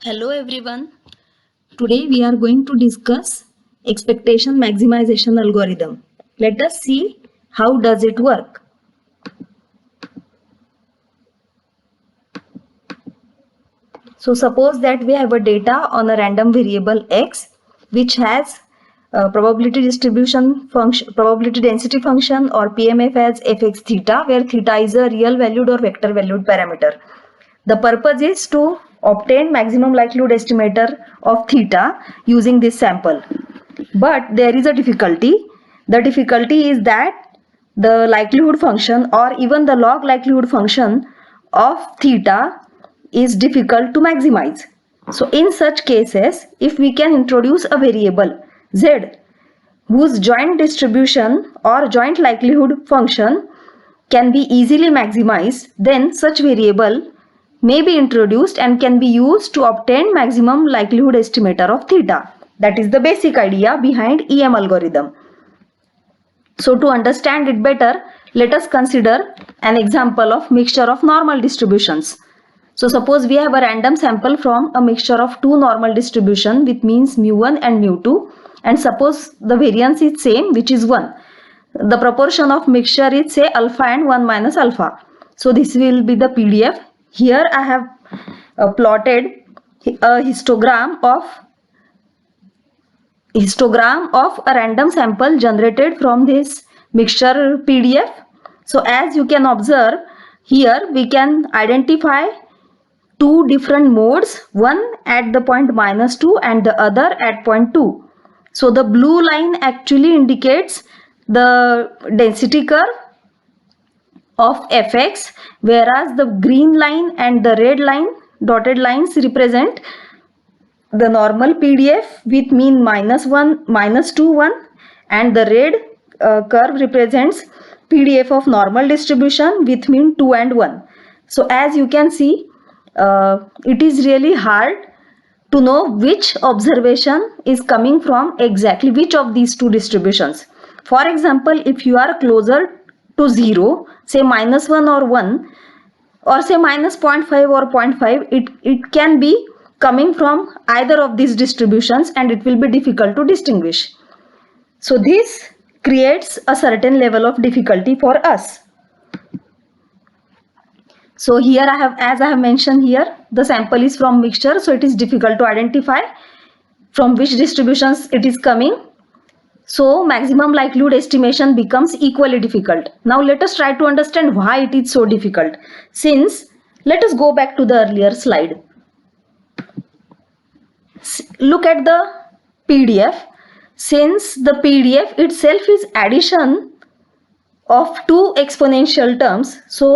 Hello everyone. Today we are going to discuss expectation maximization algorithm. Let us see how does it work. So suppose that we have a data on a random variable x which has a probability distribution function, probability density function or PMF as fx theta, where theta is a real valued or vector valued parameter. The purpose is to obtain maximum likelihood estimator of theta using this sample. But there is a difficulty. The difficulty is that the likelihood function or even the log likelihood function of theta is difficult to maximize. So in such cases, if we can introduce a variable z whose joint distribution or joint likelihood function can be easily maximized, then such variable may be introduced and can be used to obtain maximum likelihood estimator of theta. That is the basic idea behind EM algorithm. So to understand it better, let us consider an example of mixture of normal distributions. So suppose we have a random sample from a mixture of two normal distribution with means mu1 and mu2, and suppose the variance is same, which is 1. The proportion of mixture is say alpha and 1 minus alpha. So this will be the PDF. Here I have plotted a histogram of a random sample generated from this mixture PDF. So as you can observe, here we can identify two different modes, one at the point -2 and the other at point 2. So the blue line actually indicates the density curve of fx, whereas the green line and the red line dotted lines represent the normal PDF with mean -1, -2, 1, and the red curve represents PDF of normal distribution with mean 2 and 1. So as you can see, it is really hard to know which observation is coming from exactly which of these two distributions. For example, if you are closer to 0, say -1 or 1, or say -0.5 or 0.5, it can be coming from either of these distributions and it will be difficult to distinguish. So this creates a certain level of difficulty for us. So here as I have mentioned here, the sample is from mixture, so it is difficult to identify from which distributions it is coming. So maximum likelihood estimation becomes equally difficult. Now let us try to understand why it is so difficult. Let us go back to the earlier slide. Look at the PDF. Since the PDF itself is addition of two exponential terms, so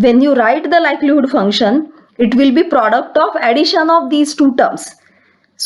when you write the likelihood function, it will be product of addition of these two terms.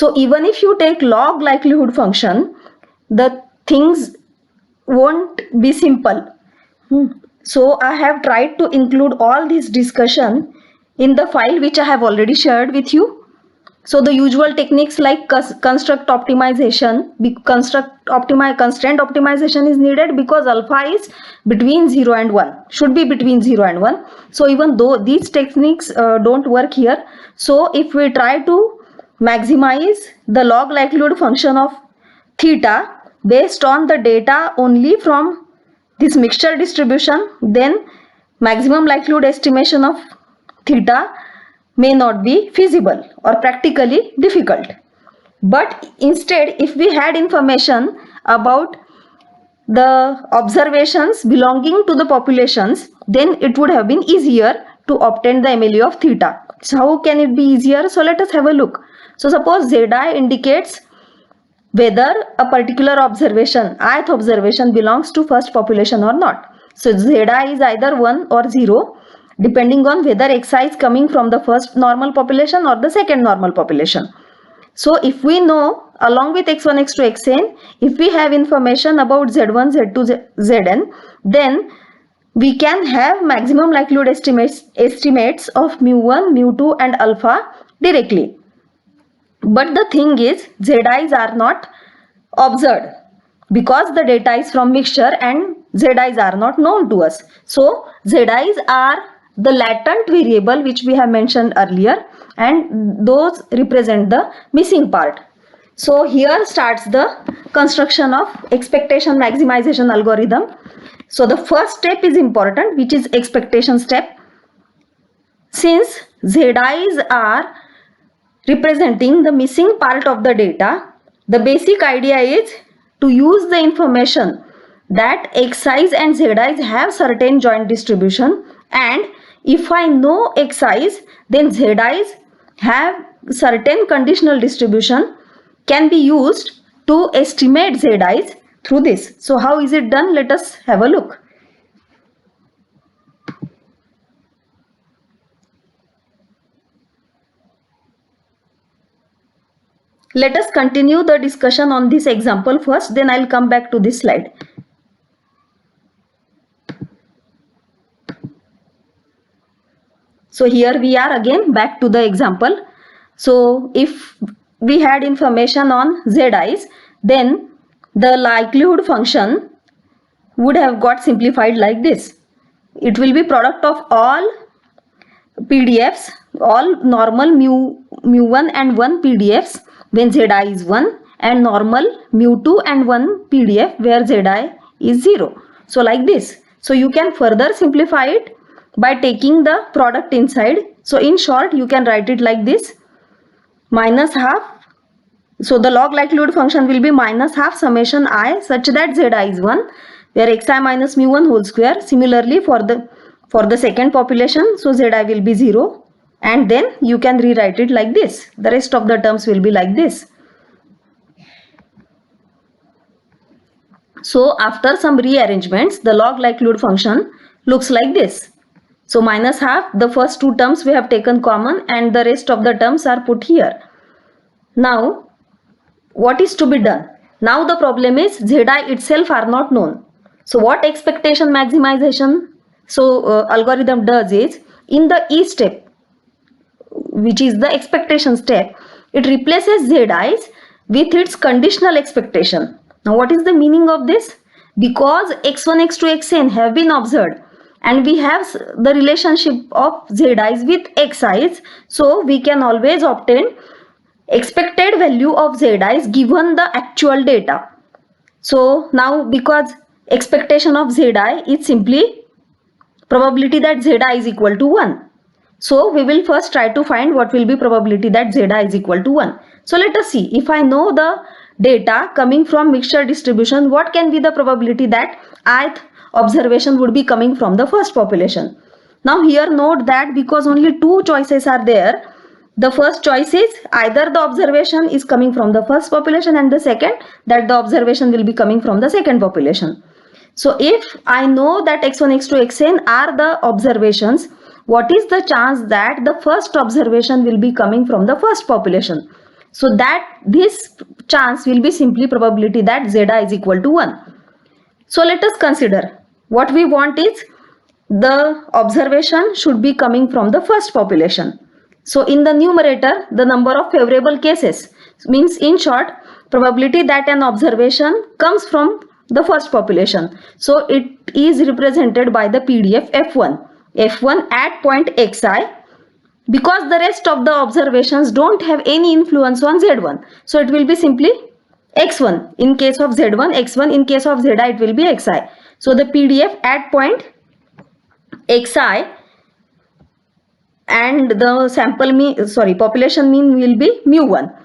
So even if you take log likelihood function, the things won't be simple. So I have tried to include all this discussion in the file which I have already shared with you. So the usual techniques like constraint optimization is needed because alpha is between 0 and 1, should be between 0 and 1. So even though these techniques don't work here, so if we try to maximize the log likelihood function of theta based on the data only from this mixture distribution, then maximum likelihood estimation of theta may not be feasible or practically difficult. But instead, if we had information about the observations belonging to the populations, then it would have been easier to obtain the MLE of theta. So how can it be easier? So let us have a look. So suppose Zi indicates whether a particular observation, ith observation, belongs to first population or not. So Zi is either 1 or 0, depending on whether xi is coming from the first normal population or the second normal population. So if we know along with x1, x2, xn, if we have information about z1, z2, zn, then we can have maximum likelihood estimates of mu1, mu2 and alpha directly. But the thing is, Zi's are not observed because the data is from mixture and Zi's are not known to us. So Zi's are the latent variable which we have mentioned earlier, and those represent the missing part. So here starts the construction of expectation maximization algorithm. So the first step is important, which is expectation step. Since ZIs are representing the missing part of the data, the basic idea is to use the information that Xi's and Zi's have certain joint distribution, and if I know Xi's, then Zi's have certain conditional distribution can be used to estimate Zi's through this. So how is it done? Let us have a look. Let us continue the discussion on this example first, then I'll come back to this slide. So here we are again back to the example. So if we had information on Zi's, then the likelihood function would have got simplified like this. It will be product of all PDFs, all normal mu1 and 1 PDFs when Zi is 1, and normal mu2 and 1 PDF where Zi is 0. So like this. So you can further simplify it by taking the product inside. So in short, you can write it like this: minus half. So the log likelihood function will be minus half summation I such that Zi is 1, where xi minus mu1 whole square. Similarly for the second population, so Zi will be 0, and then you can rewrite it like this. The rest of the terms will be like this. So after some rearrangements, the log likelihood function looks like this. So minus half, the first two terms we have taken common, and the rest of the terms are put here. Now what is to be done? Now the problem is Zi itself are not known. So what expectation maximization algorithm does is, in the E step, which is the expectation step, it replaces Zi's with its conditional expectation. Now what is the meaning of this? Because x1, x2, xn have been observed, and we have the relationship of Zi's with xi's, so we can always obtain expected value of Zi's given the actual data. So now because expectation of Zi is simply probability that Zi is equal to 1. So we will first try to find what will be probability that Zi is equal to 1. So let us see, if I know the data coming from mixture distribution, what can be the probability that ith observation would be coming from the first population. Now here note that because only two choices are there, the first choice is either the observation is coming from the first population, and the second that the observation will be coming from the second population. So if I know that x1, x2, xn are the observations, what is the chance that the first observation will be coming from the first population? So that this chance will be simply probability that Zi is equal to 1. So let us consider, what we want is the observation should be coming from the first population. So in the numerator, the number of favorable cases, means in short, probability that an observation comes from the first population. So it is represented by the PDF F1. F1 at point xi, because the rest of the observations don't have any influence on Z1. So it will be simply x1 in case of Z1, x1 in case of Zi, it will be xi. So the PDF at point xi and the sample mean, population mean will be mu1.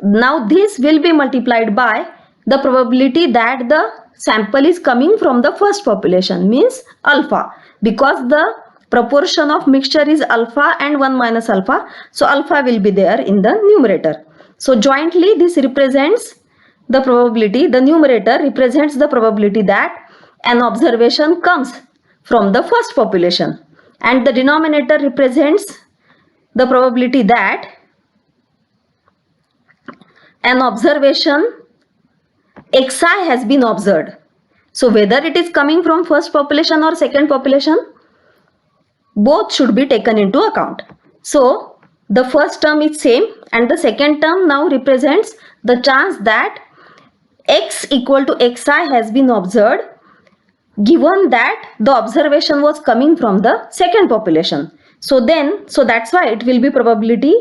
Now this will be multiplied by the probability that the sample is coming from the first population, means alpha, because the proportion of mixture is alpha and 1 minus alpha, so alpha will be there in the numerator. So jointly this represents the probability, the numerator represents the probability that an observation comes from the first population, and the denominator represents the probability that an observation xi has been observed. So whether it is coming from first population or second population, both should be taken into account. So the first term is same, and the second term now represents the chance that x equal to xi has been observed given that the observation was coming from the second population. So that's why it will be probability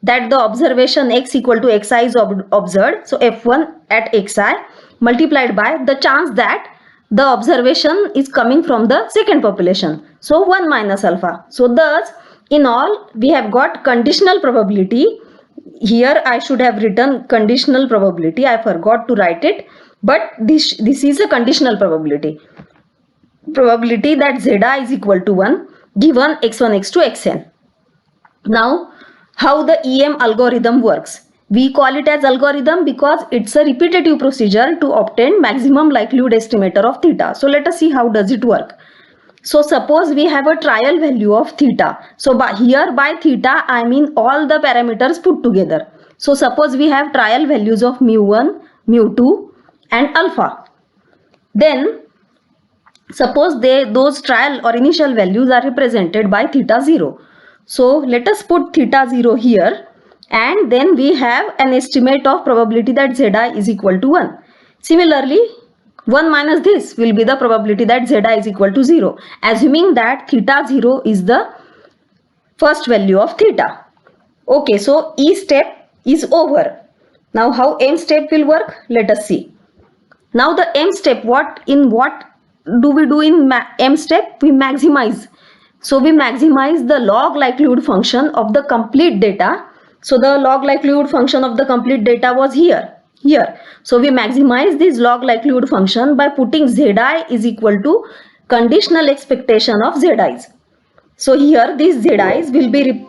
that the observation x equal to xi is observed. So f1 at xi multiplied by the chance that the observation is coming from the second population. So 1 minus alpha. So thus in all we have got conditional probability. Here I should have written conditional probability. I forgot to write it, but this is a conditional probability. Probability that Zi is equal to 1 given x1, x2, xn. Now, how the EM algorithm works? We call it as algorithm because it's a repetitive procedure to obtain maximum likelihood estimator of theta. So let us see how does it work. So suppose we have a trial value of theta. So by theta I mean all the parameters put together. So suppose we have trial values of mu1, mu2 and alpha. Then suppose those trial or initial values are represented by theta 0. So let us put theta 0 here, and then we have an estimate of probability that Zi is equal to 1. Similarly, 1 minus this will be the probability that Zi is equal to 0, assuming that theta 0 is the first value of theta. Okay, so E step is over. Now how M step will work? Let us see. Now the M step, what do we do in M step? We maximize. So we maximize the log likelihood function of the complete data. So the log likelihood function of the complete data was here. So we maximize this log likelihood function by putting Zi is equal to conditional expectation of Zi's. So here these Zi's will be